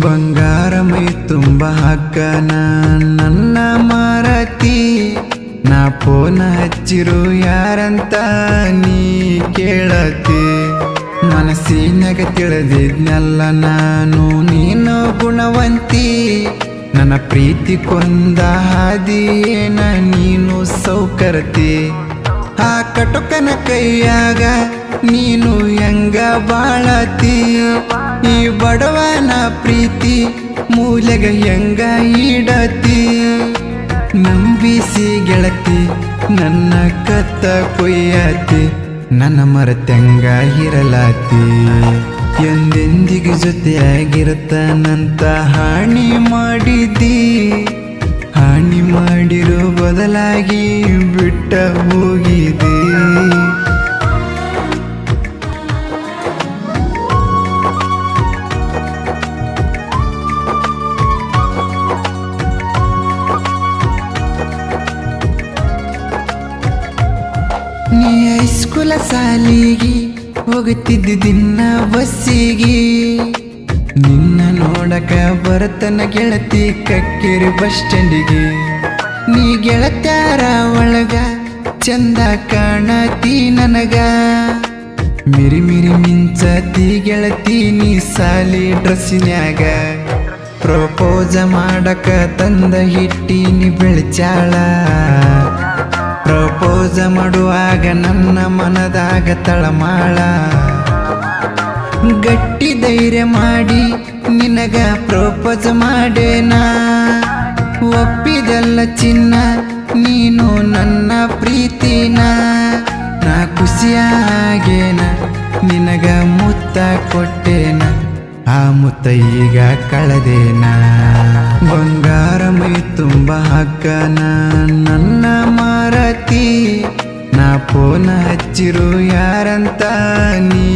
ಬಂಗಾರ ಮೈ ತುಂಬ ಹಾಕನ ನನ್ನ ಮಾರತಿ ನಾ ಫೋನ ಹಚ್ಚಿರು ಯಾರಂತ ನೀ ಕೇಳತಿ ಮನಸ್ಸಿನಾಗ ತಿಳಿದಿದ್ನೆಲ್ಲ ನಾನು ನೀನು ಗುಣವಂತಿ ನನ್ನ ಪ್ರೀತಿ ಕೊಂದ ಹಾದಿಯೇನ ನೀನು ಸೌಕರತಿ ಆ ಕಟುಕನ ಕೈಯಾಗ ನೀನು ಹೆಂಗ ಬಾಳತಿ ಈ ಬಡವನ ಪ್ರೀತಿ ಮೂಲೆಗ ಹೆಂಗ ಇಡತಿ ನಂಬಿಸಿ ಗೆಳತಿ ನನ್ನ ಕತ್ತ ಕೊಯ್ಯತಿ ನನ್ನ ಮರತ್ಯಂಗ ಇರಲಾತಿ ಎಂದೆಂದಿಗೆ ಜೊತೆಯಾಗಿರುತ್ತಾನಂತ ಹಾನಿ ಮಾಡಿದ್ದಿ ಹಾನಿ ಮಾಡಿರೋ ಬದಲಾಗಿ ಬಿಟ್ಟ ಹೋಗಿದೆ ನೀ ಹೈಸ್ಕೂಲ ಸಾಲಿಗೆ ಹೋಗುತ್ತಿದ್ದ ದಿನ ಬಸ್ಸಿಗೆ ನಿನ್ನ ನೋಡಕ ಬರತನ ಗೆಳತಿ ಕಕ್ಕೇರಿ ಬಸ್ ಸ್ಟ್ಯಾಂಡಿಗೆ ನೀ ಗೆಳತ್ಯಾರ ಒಳಗ ಚಂದ ಕಾಣತಿ ನನಗ ಮಿರಿ ಮಿರಿ ಮಿಂಚತಿ ಗೆಳತಿ ನೀ ಸಾಲಿ ಡ್ರೆಸ್ಸಿನ್ಯಾಗ ಪ್ರಪೋಸ ಮಾಡಕ ತಂದ ಹಿಟ್ಟಿನಿ ಬೆಳಚಾಳ ಪ್ರಪೋಸ ಮಾಡುವಾಗ ನನ್ನ ಮನದಾಗ ತಳಮಾಳ ಗಟ್ಟಿ ಧೈರ್ಯ ಮಾಡಿ ನಿನಗ ಪ್ರಪೋಸ ಮಾಡೇನಾ ಒಪ್ಪಿದಲ್ಲ ಚಿನ್ನ ನೀನು ನನ್ನ ಪ್ರೀತಿನ ನಾ ಖುಷಿಯಾಗೇನ ನಿನಗ ಮುತ್ತ ಕೊಟ್ಟೇನ ಆ ಮುತ್ತ ಈಗ ಕಳೆದೇನ ಬಂಗಾರ ಮೈ ತುಂಬ ಹಾಕನ ನನ್ನ ಮಾರತಿ ನಾ ಫೋನ ಹಚ್ಚಿರು ಯಾರಂತ ನೀ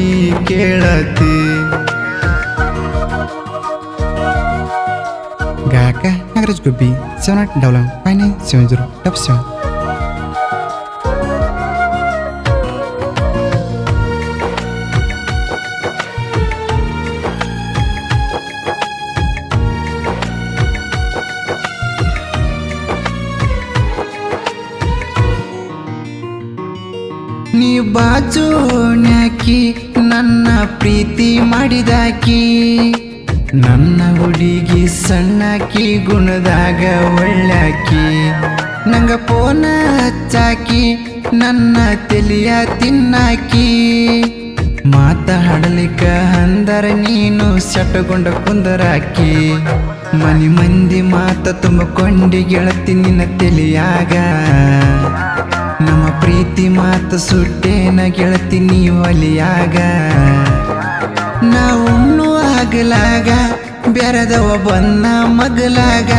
ಕೇಳತಿ ಗಾಯಕ ನಾಗರಾಜ್ ಗುಬ್ಬಿ 7899597077 ನೀ ಬಾಜೋಣ್ಯಾಕಿ ನನ್ನ ಪ್ರೀತಿ ಮಾಡಿದಾಕಿ ನನ್ನ ಹುಡುಗಿ ಸಣ್ಣಾಕಿ ಗುಣದಾಗ ಒಳ್ಳ್ಯಾಕಿ ನಂಗ ಫೋನ ಹಚ್ಚಾಕಿ ನನ್ನ ತಲೆಯ ತಿನ್ನಾಕಿ ಮಾತಾಡಲಿಕ್ಕ ಅಂದರ ನೀನು ಸೆಟಗೊಂಡ ಕುಂದರಾಕಿ ಮನಿ ಮಂದಿ ಮಾತ ತುಂಬಿಕೊಂಡಿ ಗೆಳತಿ ನಿನ್ನ ತಲೆಯಾಗ ನಮ್ಮ ಪ್ರೀತಿ ಮಾತು ಸುಟ್ಟೇನ ಗೆಳತಿ ನೀ ಒಲಿಯಾಗ ನಾವು ಆಗಲಾಗ ಬೆರೆದವ ಬನ್ನ ಮಗಲಾಗ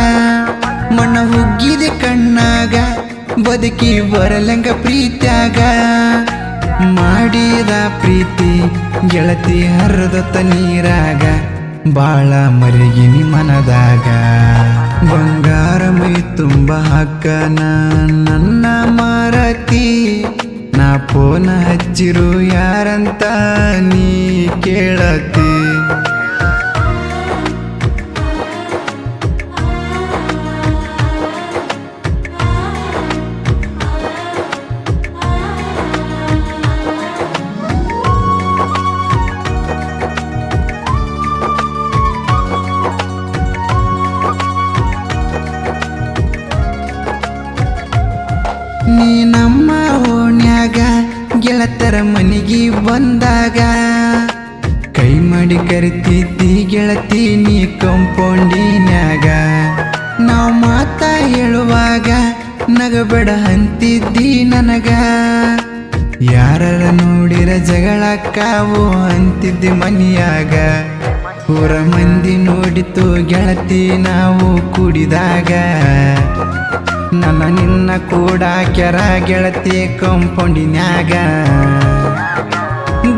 ಮಣ್ಣ ಹುಗ್ಗಿದೆ ಕಣ್ಣಾಗ ಬದುಕಿ ಬರಲಂಗ ಪ್ರೀತ್ಯಾಗ ಮಾಡಿದ ಪ್ರೀತಿ ಗೆಳತಿ ಹರಿದೊತ್ತ ನೀರಾಗ ಬಾಳ ಮರಿಗಿನಿ ಮನದಾಗ ಬಂಗಾರ ಮೈ ತುಂಬ ಹಾಕನ ನನ್ನ ಮಾರತಿ ನಾ ಫೋನ ಹಚ್ಚಿರು ಯಾರಂತ ನೀ ಕೇಳತಿ ನೀ ನಮ್ಮ ಓಣ್ಯಾಗ ಗೆಳತರ ಮನಿಗೆ ಬಂದಾಗ ಕೈ ಮಾಡಿ ಕರಿತಿದ್ದಿ ಗೆಳತಿ ನೀ ಕಂಪೌಂಡಿನ್ಯಾಗ ನಾವು ಮಾತಾ ಹೇಳುವಾಗ ನಗಬೇಡ ಅಂತಿದ್ದಿ ನನಗ ಯಾರ ನೋಡಿರ ಜಗಳಕ್ಕಾವು ಅಂತಿದ್ದಿ ಮನಿಯಾಗ ಊರ ಮಂದಿ ನೋಡಿತು ಗೆಳತಿ ನಾವು ಕುಡಿದಾಗ ನನ್ನ ನಿನ್ನ ಕೂಡ ಕೆರ ಗೆಳತಿ ಕಂಪೌಂಡಿನ್ಯಾಗ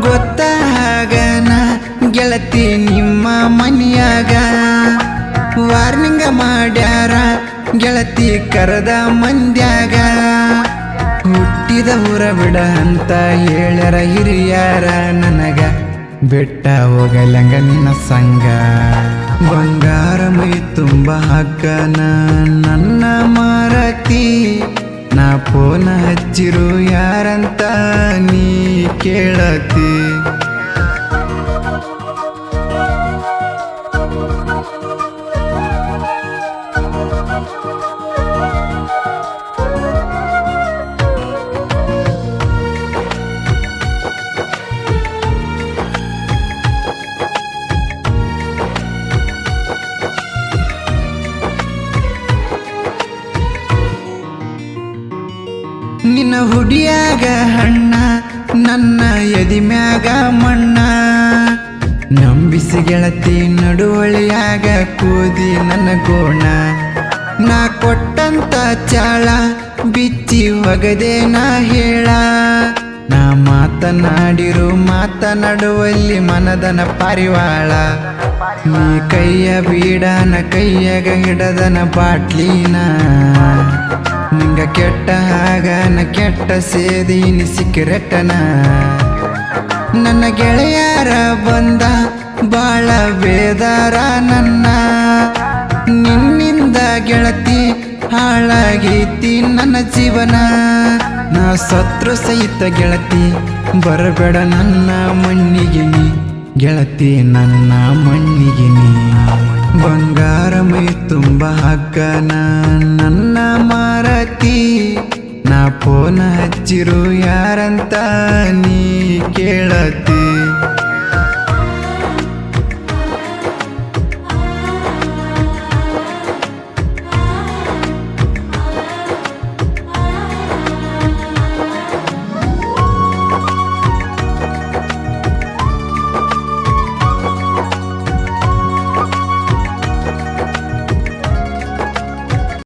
ಗೊತ್ತಾಗನ ಗೆಳತಿ ನಿಮ್ಮ ಮನಿಯಾಗ ವಾರ್ನಿಂಗ ಮಾಡ್ಯಾರ ಗೆಳತಿ ಕರೆದ ಮಂದ್ಯಾಗ ಹುಟ್ಟಿದ ಊರ ಬಿಡ ಅಂತ ಹೇಳ್ಯಾರ ಹಿರಿಯಾರ ನನಗ ಬೆಟ್ಟ ಹೋಗಲಂಗ ನಿನ್ನ ಸಂಗ ಬಂಗಾರ ಮೈ ತುಂಬ ಹಾಕನ ನನ್ನ ಮಾರತಿ ನಾ ಫೋನ ಹಚ್ಚಿರು ಯಾರಂತ ನೀ ಕೇಳತಿ ನಿನ್ನ ಹುಡಿಯಾಗ ಹಣ್ಣ ನನ್ನ ಎದಿ ಮ್ಯಾಗ ಮಣ್ಣ ನಂಬಿಸಿ ಗೆಳತಿ ನಡುವಳಿಯಾಗ ಕೂದಿ ನನ್ನ ಗೋಣ ನಾ ಕೊಟ್ಟಂತ ಚಾಳ ಬಿಚ್ಚಿ ಒಗದೆ ನಾ ಹೇಳ ನಾ ಮಾತನಾಡುವಲ್ಲಿ ಮನದನ ಪಾರಿವಾಳ ನೀ ಕೈಯ ಬೀಡನ ಕೈಯಾಗ ಹಿಡದನ ಬಾಟ್ಲಿನ ನಿಂಗ ಕೆಟ್ಟ ಹಾಗನ ಕೆಟ್ಟ ಸೇದೀನಿ ಸಿಕ್ಕಿರೆಟ್ಟನ ನನ್ನ ಗೆಳೆಯರ ಬಂದ ಬಾಳ ಬೇದಾರ ನನ್ನ ನಿನ್ನಿಂದ ಗೆಳತಿ ಹಾಳಾಗೈತಿ ನನ್ನ ಜೀವನ ನಾ ಸತ್ರು ಸಹಿತ ಗೆಳತಿ ಬರಬೇಡ ನನ್ನ ಮಣ್ಣಿಗೆ ನೀ ಗೆಳತಿ ನನ್ನ ಮಣ್ಣಿಗೆ ನೀ ಬಂಗಾರ ಮೈ ತುಂಬ ಹಾಕನ ನನ್ನ ಮಾರತಿ ನಾ ಫೋನ ಹಚ್ಚಿರು ಯಾರಂತ ನೀ ಕೇಳತಿ